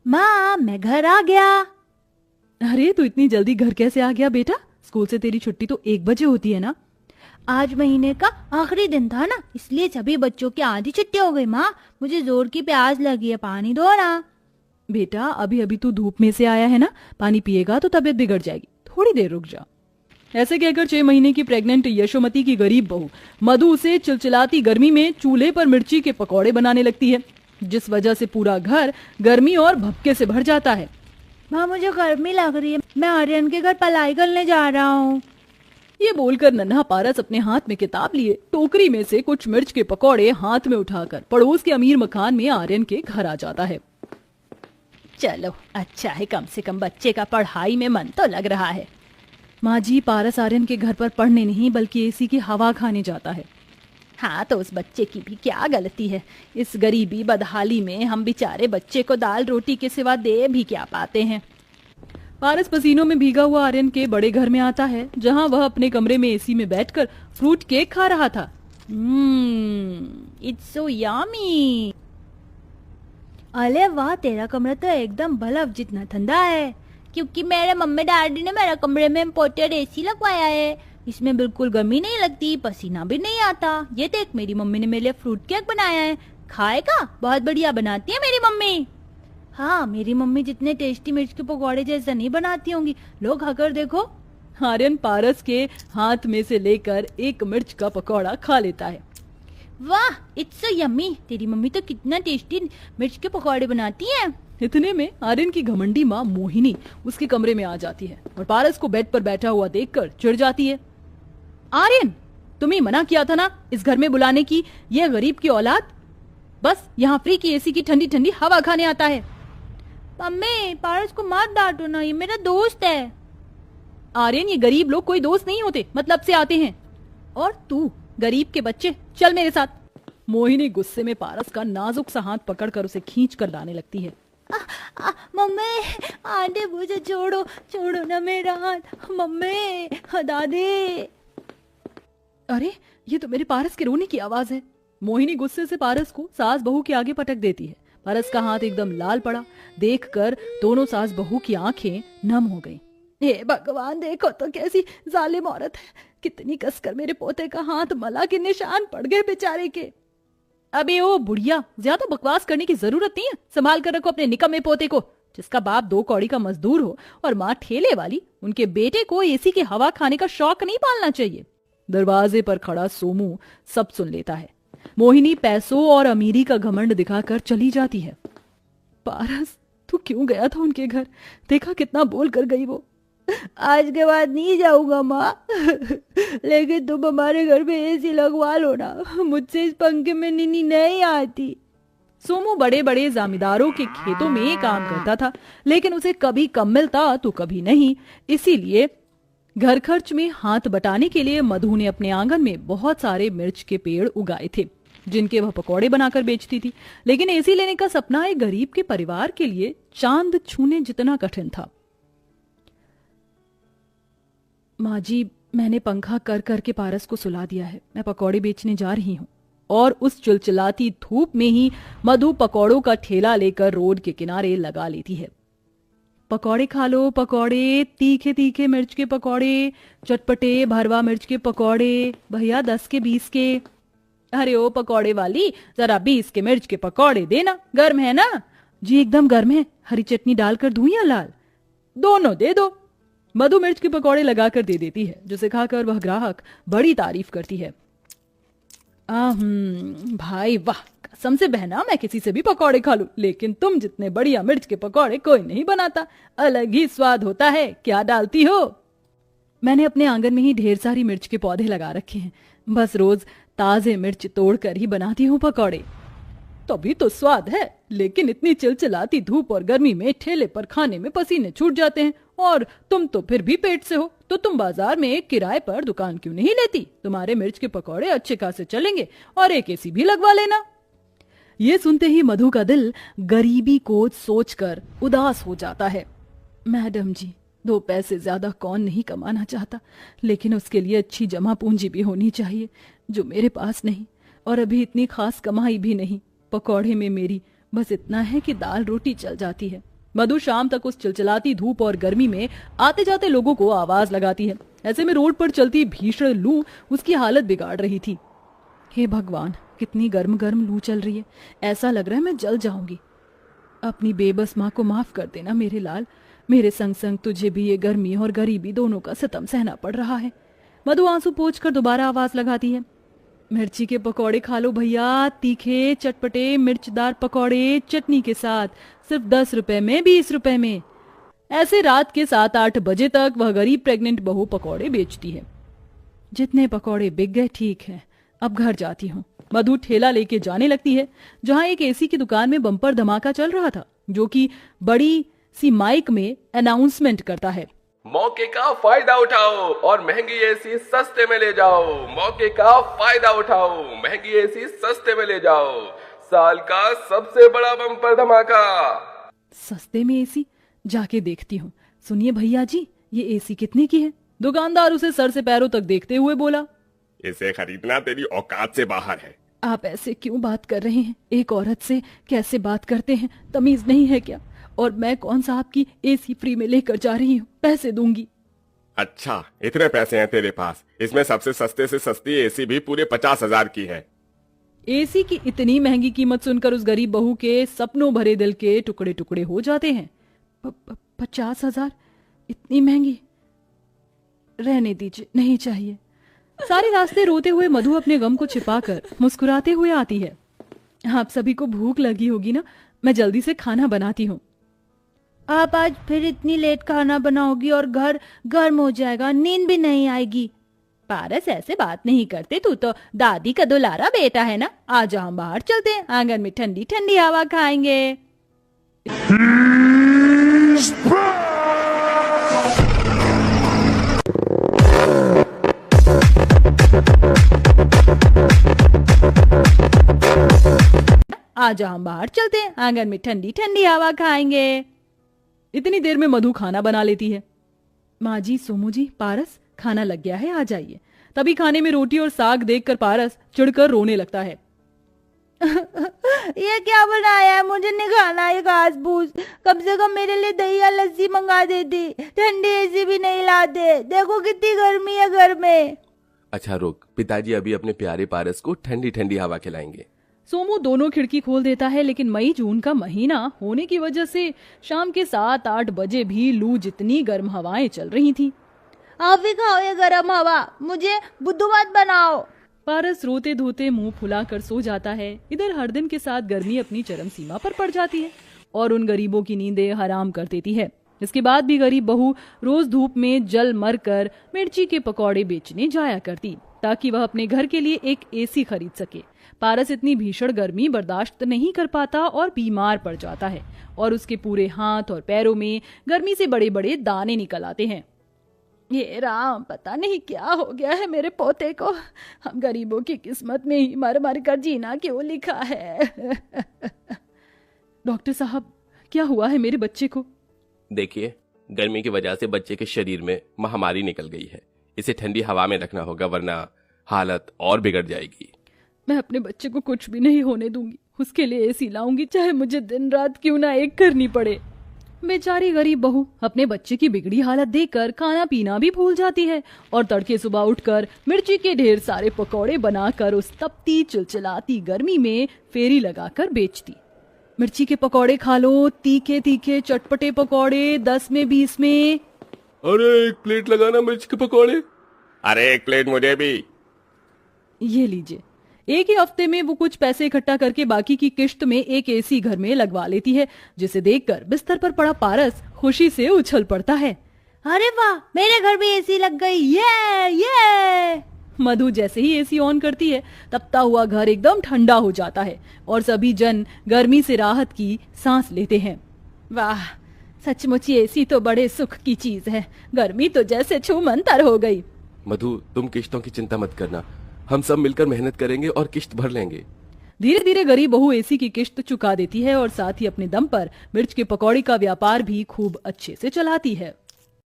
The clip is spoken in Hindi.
माँ, मैं घर आ गया। अरे तू इतनी जल्दी घर कैसे आ गया बेटा? स्कूल से तेरी छुट्टी तो 1 बजे होती है ना। आज महीने का आखिरी दिन था ना, इसलिए सभी बच्चों की आधी छुट्टी हो गई। माँ, मुझे जोर की प्यास लगी है, पानी दो ना। बेटा अभी अभी तू धूप में से आया है ना, पानी पिएगा तो तबीयत बिगड़ जाएगी, थोड़ी देर रुक जा। ऐसे कहकर 6 महीने की प्रेग्नेंट यशोमती की गरीब बहू मधु उसे चिलचिलाती गर्मी में चूल्हे पर मिर्ची के पकौड़े बनाने लगती है, जिस वजह से पूरा घर गर्मी और भपके से भर जाता है। माँ, मुझे गर्मी लग रही है, मैं आर्यन के घर पढ़ाई करने जा रहा हूँ। ये बोलकर नन्हा पारस अपने हाथ में किताब लिए टोकरी में से कुछ मिर्च के पकौड़े हाथ में उठाकर पड़ोस के अमीर मकान में आर्यन के घर आ जाता है। चलो अच्छा है, कम से कम बच्चे का पढ़ाई में मन तो लग रहा है। माँ जी, पारस आर्यन के घर पर पढ़ने नहीं बल्कि एसी की हवा खाने जाता है। हाँ, तो उस बच्चे की भी क्या गलती है। इस गरीबी बदहाली में हम बेचारे बच्चे को दाल रोटी के सिवा दे भी क्या पाते हैं। पारस पसीनों में भीगा हुआ आर्यन के बड़े घर में आता है, जहाँ वह अपने कमरे में एसी में बैठकर फ्रूट केक खा रहा था। It's so yummy. अरे वाह, तेरा कमरा तो एकदम बर्फ जितना ठंडा है, क्योंकि मेरे मम्मी डैडी ने मेरे कमरे में इम्पोर्टेड एसी लगवाया है। इसमें बिल्कुल गर्मी नहीं लगती, पसीना भी नहीं आता। ये देख, मेरी मम्मी ने मेरे लिए फ्रूट केक बनाया है, खाएगा? बहुत बढ़िया बनाती है मेरी मम्मी। हाँ, मेरी मम्मी जितने टेस्टी मिर्च के पकौड़े जैसा नहीं बनाती होंगी। लोग खाकर देखो। आर्यन पारस के हाथ में से लेकर एक मिर्च का पकौड़ा खा लेता है। वाह, इट्स सो यम्मी। तेरी मम्मी तो कितना टेस्टी मिर्च के पकौड़े बनाती है। इतने में आर्यन की घमंडी माँ मोहिनी उसके कमरे में आ जाती है और पारस को बेड पर बैठा हुआ देखकर चिढ़ जाती है। आर्यन, तुम्हें मना किया था ना इस घर में बुलाने की, ये गरीब की औलाद बस यहाँ फ्री की एसी की ठंडी ठंडी हवा खाने आता है। मम्मी, पारस को मत डांटो ना, ये मेरा दोस्त है। आर्यन, ये गरीब लोग कोई दोस्त नहीं होते, मतलब से आते हैं। और तू गरीब के बच्चे, चल मेरे साथ। मोहिनी गुस्से में पारस का नाजुक सा हाथ पकड़कर उसे खींच कर लाने लगती है। मम्मी, आंटे मुझे छोड़ो, छोड़ो ना मेरा हाथ। मम्मी, दादी। अरे ये तो मेरे पारस के रोने की आवाज है। मोहिनी गुस्से से पारस को सास बहू के आगे पटक देती है। पारस का हाथ एकदम लाल पड़ा, देखकर दोनों सास बहू की आंखें नम हो गईं। हे भगवान, देखो तो कैसी जालिम औरत है, कितनी कसकर मेरे पोते का हाथ मला के निशान पड़ गए बेचारे के। अबे ओ बुढ़िया, ज्यादा बकवास करने की जरूरत नहीं है, संभाल कर रखो अपने निकम्मे पोते को, जिसका बाप 2 कौड़ी का मजदूर हो और माँ ठेले वाली। उनके बेटे को एसी की हवा खाने का शौक नहीं पालना चाहिए। दरवाजे पर खड़ा सोमू सब सुन लेता है। मोहिनी पैसों और अमीरी का घमंड दिखाकर चली जाती है। पारस, तू क्यों गया था उनके घर? देखा कितना बोल कर गई वो। आज के बाद नहीं जाऊंगा माँ, लेकिन तुम हमारे घर में एसी लगवा लो ना, मुझसे इस पंखे में नींद नहीं आती। सोमू बड़े बड़े जमींदारों के खेतों में काम करता था, लेकिन उसे कभी कम मिलता तो कभी नहीं। इसीलिए घर खर्च में हाथ बटाने के लिए मधु ने अपने आंगन में बहुत सारे मिर्च के पेड़ उगाए थे, जिनके वह पकौड़े बनाकर बेचती थी। लेकिन एसी लेने का सपना एक गरीब के परिवार के लिए चांद छूने जितना कठिन था। माँ जी, मैंने पंखा कर करके पारस को सुला दिया है, मैं पकौड़े बेचने जा रही हूँ। और उस चिलचिलाती धूप में ही मधु पकौड़ों का ठेला लेकर रोड के किनारे लगा लेती है। पकौड़े खा लो पकौड़े, तीखे तीखे मिर्च के पकौड़े, चटपटे भरवा मिर्च के पकौड़े, भैया 10 के 20 के। अरे ओ पकौड़े वाली, जरा 20 के मिर्च के पकौड़े देना, गर्म है ना? जी एकदम गर्म है, हरी चटनी डालकर दूं या लाल? दोनों दे दो। मधु मिर्च के पकौड़े लगाकर दे देती है, जिसे खाकर वह ग्राहक बड़ी तारीफ करती है। भाई वाह, कसम से बहना मैं किसी से भी पकौड़े खा लूं, लेकिन तुम जितने बढ़िया मिर्च के पकौड़े कोई नहीं बनाता, अलग ही स्वाद होता है। क्या डालती हो? मैंने अपने आंगन में ही ढेर सारी मिर्च के पौधे लगा रखे हैं, बस रोज ताजे मिर्च तोड़कर ही बनाती हूँ पकौड़े। तभी तो स्वाद है, लेकिन इतनी चिलचिलाती धूप और गर्मी में ठेले पर खाने में पसीने छूट जाते हैं। और तुम तो फिर भी पेट से हो, तो तुम बाजार में एक किराए पर दुकान क्यों नहीं लेती? तुम्हारे मिर्च के पकौड़े अच्छे खासे चलेंगे और एक एसी भी लगवा लेना। ये सुनते ही मधु का दिल गरीबी को सोचकर उदास हो जाता है। मैडम जी, 2 पैसे ज्यादा कौन नहीं कमाना चाहता, लेकिन उसके लिए अच्छी जमा पूंजी भी होनी चाहिए, जो मेरे पास नहीं, और अभी इतनी खास कमाई भी नहीं। पकौड़े में मेरी बस इतना है कि दाल रोटी चल जाती है। मधु शाम तक उस चिलचिलाती धूप और गर्मी में आते जाते लोगों को आवाज लगाती है। ऐसे में रोड पर चलती भीषण लू उसकी हालत बिगाड़ रही थी। हे भगवान, कितनी गर्म गर्म लू चल रही है, ऐसा लग रहा है मैं जल जाऊंगी। अपनी बेबस माँ को माफ कर देना मेरे लाल, मेरे संग संग तुझे भी ये गर्मी और गरीबी दोनों का सितम सहना पड़ रहा है। मधु आंसू पोंछकर दोबारा आवाज लगाती है। मिर्ची के पकौड़े खा लो भैया, तीखे चटपटे मिर्चदार पकौड़े चटनी के साथ, सिर्फ 10 रुपए में, 20 रुपए में। ऐसे रात के 7-8 बजे तक वह गरीब प्रेग्नेंट बहू पकौड़े बेचती है। जितने पकौड़े बिक गए ठीक है, अब घर जाती हूँ। मधु ठेला लेके जाने लगती है जहां एक एसी की दुकान में बम्पर धमाका चल रहा था, जो कि बड़ी सी माइक में अनाउंसमेंट करता है। मौके का फायदा उठाओ और महंगी एसी सस्ते में ले जाओ। मौके का फायदा उठाओ, महंगी एसी सस्ते में ले जाओ। साल का सबसे बड़ा बम्पर धमाका। सस्ते में एसी? जाके देखती हूँ। सुनिए भैया जी, ये एसी कितने की है? दुकानदार उसे सर से पैरों तक देखते हुए बोला। इसे खरीदना तेरी औकात से बाहर है। आप ऐसे क्यों बात कर रहे हैं? एक औरत से कैसे बात करते हैं? तमीज नहीं है क्या? और मैं कौन सा आपकी एसी फ्री में लेकर जा रही हूँ? पैसे दूंगी। अच्छा, इतने पैसे हैं तेरे पास? इसमें सबसे सस्ते से सस्ती एसी भी पूरे 50,000 की है। एसी की इतनी महंगी कीमत सुनकर उस गरीब बहू के सपनों भरे दिल के टुकड़े टुकड़े हो जाते हैं। 50,000? इतनी महंगी? रहने दीजिए, नहीं चाहिए। सारे रास्ते रोते हुए मधु अपने गम को छिपाकर मुस्कुराते हुए आती है। आप सभी को भूख लगी होगी ना, मैं जल्दी से खाना बनाती हूँ। आप आज फिर इतनी लेट खाना बनाओगी और घर गर्म हो जाएगा, नींद भी नहीं आएगी। पारस, ऐसे बात नहीं करते, तू तो दादी का दुलारा बेटा है ना। आज हम बाहर चलते हैं, आंगन में ठंडी ठंडी हवा खाएंगे। आज हम बाहर चलते हैं, आंगन में ठंडी ठंडी हवा खाएंगे। इतनी देर में मधु खाना बना लेती है। माँ जी, सोमू जी, पारस, खाना लग गया है, आ जाइए। तभी खाने में रोटी और साग देखकर पारस चिढ़कर रोने लगता है। ये क्या बनाया है? मुझे नहीं खाना ये घास फूस। कम से कम मेरे लिए दही या लस्सी मंगा देती, ठंडी एसी भी नहीं लाते। देखो कितनी गर्मी है घर में। अच्छा रुक, पिताजी अभी अपने प्यारे पारस को ठंडी ठंडी हवा खिलाएंगे। सोमू दोनों खिड़की खोल देता है, लेकिन मई जून का महीना होने की वजह से शाम के 7-8 बजे भी लू जितनी गर्म हवाएं चल रही थी। आप भी खाओ ये गर्म हवा, मुझे बुद्धू मत बनाओ। पारस रोते धोते मुंह फुलाकर सो जाता है। इधर हर दिन के साथ गर्मी अपनी चरम सीमा पर पड़ जाती है और उन गरीबों की नींदें हराम कर देती है। इसके बाद भी गरीब बहू रोज धूप में जल मर कर मिर्ची के पकौड़े बेचने जाया करती, ताकि वह अपने घर के लिए एक एसी खरीद सके। पारस इतनी भीषण गर्मी बर्दाश्त नहीं कर पाता और बीमार पड़ जाता है और उसके पूरे हाथ और पैरों में गर्मी से बड़े बड़े दाने निकल आते हैं। ये राम, पता नहीं क्या हो गया है मेरे पोते को। हम गरीबों की किस्मत में ही मर मर कर जीना क्यों लिखा है। डॉक्टर साहब, क्या हुआ है मेरे बच्चे को? देखिए, गर्मी की वजह से बच्चे के शरीर में महामारी निकल गई है। इसे ठंडी हवा में रखना होगा, वरना हालत और बिगड़ जाएगी। मैं अपने बच्चे को कुछ भी नहीं होने दूंगी। उसके लिए एसी लाऊंगी, चाहे मुझे दिन रात क्यों ना एक करनी पड़े। बेचारी गरीब बहू अपने बच्चे की बिगड़ी हालत देखकर खाना पीना भी भूल जाती है और तड़के सुबह उठकर मिर्ची के ढेर सारे पकौड़े बनाकर उस तपती चिलचिलाती गर्मी में फेरी लगाकर बेचती। मिर्ची के पकौड़े खा लो, तीखे तीखे चटपटे पकौड़े, 10 में 20 में। अरे 1 प्लेट लगाना मिर्च के पकौड़े। अरे 1 प्लेट मुझे भी। ये लीजिए। एक ही हफ्ते में वो कुछ पैसे इकट्ठा करके बाकी की किश्त में एक एसी घर में लगवा लेती है, जिसे देखकर बिस्तर पर पड़ा पारस खुशी से उछल पड़ता है। अरे वाह, मेरे घर भी एसी लग गई, ये। मधु जैसे ही एसी ऑन करती है, तपता हुआ घर एकदम ठंडा हो जाता है और सभी जन गर्मी से राहत की सांस लेते हैं। वाह, सचमुच ये एसी तो बड़े सुख की चीज है। गर्मी तो जैसे छूमंतर हो गई। मधु, तुम किश्तों की चिंता मत करना, हम सब मिलकर मेहनत करेंगे और किश्त भर लेंगे। धीरे धीरे गरीब बहू एसी की किश्त चुका देती है और साथ ही अपने दम पर मिर्च के पकौड़े का व्यापार भी खूब अच्छे से चलाती है।